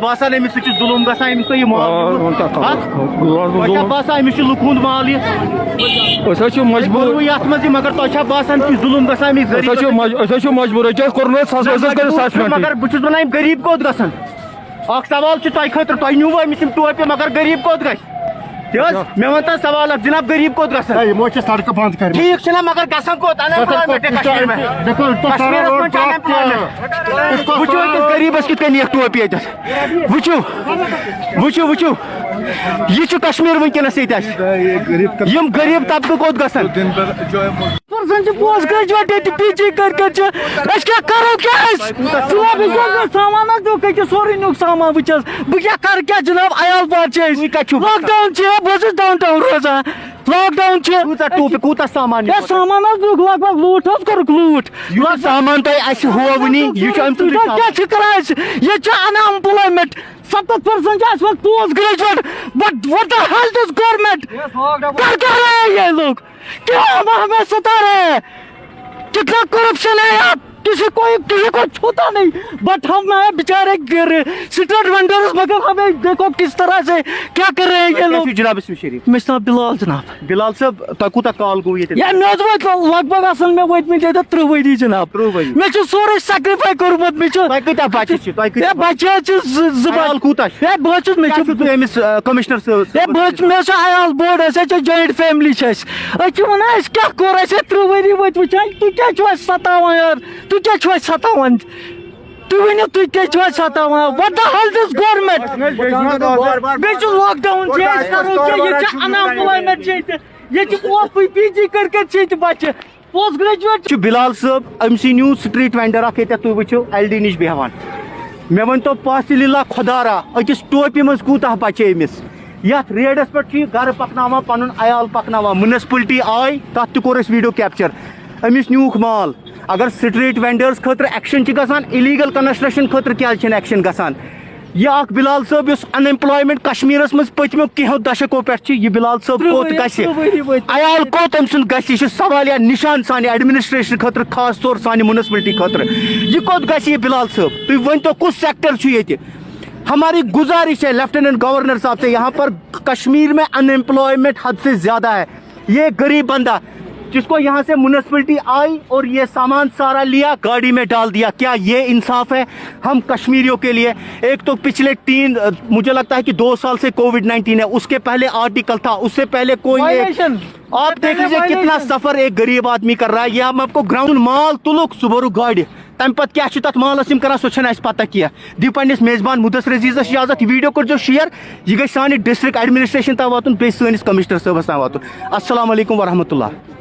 باسان امس ظلم گژھان امس تو یہ مال باسان امس لک ہند مال یہ مجبور یت مز مگر تہ باسان کہ ظلم گژھان مجبور مگر بہت ونان غریب کوت گژھان اخ سوال تہ خاطر تہ نیو امس ٹوپہ مگر غریب کوت گژھِ مے ون تا سوال جناب غریب کوت گژھان سڑک بند کر ٹھیک چھنا مگر گژھان کوت وچو غریبس کت کن ٹوپی یت وچو یہ کشمیر ونکس یہ غریب طبقہ کوت گژھان پوسٹ گریجویٹ پی جی کر کرو سامان سوری نیک سامان وچس بہ کر جناب عیال بار لاک ڈاؤن بہت ڈاؤن ٹاؤن روزان لاک ڈاؤن کوتہ سامان سامان لگ بھگ لوٹ کورک لوٹ سامان تہ ہوونی یہ unemployment 70% post graduate but what the hell this government کر رہے ہیں یہ لوگ کیا ہمیں ستا رہے ہیں کتنا کرپشن ہے یار کسی کو چھوتا نہیں بٹ ہم ہیں بیچارے اسٹریٹ وینڈرز مگر ہمیں دیکھو کس طرح سے کیا کر رہے ہیں یہ لوگ جناب اسم شریف مے نام بلال جناب بلال صاحب تہ کوتہ کال گو یہ مے لگ بھگ اصل مے وتم 30 ؤری جناب مے سورے سیکرفائی کورمت مے کتہ بچہ بچہ عیال کوتہ بہت امس کمشنر صاحب مے عیال بوڑ جوائنٹ فیملی ونان کیا کور 30 ؤری وت وچان تھی کیا ستاوان یار تھی ستاوان تھی ؤنو تھی کیا ستاوان what the hell this government بیٚیہِ چھُ لاک ڈاوُن ان امپلایمنٹ یہ پی جی کر بچہ پوسٹ گریجویٹ بلال صاحب امسی نیو سٹریٹ وینڈر اخ یت تھی وچھو ایل ڈی نش بیہوان مے ون تو پاس للہ خدارا اکس ٹوپی مز کوتہ بچے امس یت ریڈس پہ گھر پکناوان پن عیال پکناوان منسپلٹی آئی تک تہ کور ویڈیو کیپچر امس نیوک مال اگر سٹریٹ وینڈرز خاطر ایکشن گژھان الیگل کنسٹرکشن خاطر کیا ایکشن گژھان یہ اخ بلال صاحب اس ان ایمپلایمنٹ کشمیرس مز پتمو کینہو دشکو پہ یہ بلال صاحب کوت گژھِ عیال کوت أمۍ سُنٛد گژھِ یہ سوالیہ نشان سانہ ایڈمنسٹریشن خاطر خاص طور سانہ منسپلٹی خاطر یہ کوت گژھِ یہ بلال صاحب تھی ورنتو کس سیکٹر یہ ہماری گزارش ہے لیفٹیننٹ گورنر صاحب سے یہاں پر کشمیر میں ان ایمپلائمنٹ حد سے زیادہ ہے یہ غریب بندہ جس کو یہاں سے منسپلٹی آئی اور یہ سامان سارا لیا گاڑی میں ڈال دیا کیا یہ انصاف ہے ہم کشمیریوں کے لیے ایک تو پچھلے مجھے لگتا ہے کہ 2 سال سے کووڈ-19 ہے اس کے پہلے آرٹیکل تھا اس سے پہلے کوئی آپ دیکھ لیجیے کتنا سفر ایک غریب آدمی کر رہا ہے یہ ہم آپ کو گراؤنڈ مال تلک سبرو گاڑی تم پتہ کیا تک مالس کران سو پتہ کیا دی پنس میزبان مدثر عزیزس اجازت ویڈیو کرو شیئر یہ گژھِ سانہِ ڈسٹرکٹ ایڈمنسٹریشن تام واتُن بیٚیہِ سٲنِس کمشنر صٲبس تام واتُن السلام علیکم ورحمۃ اللہ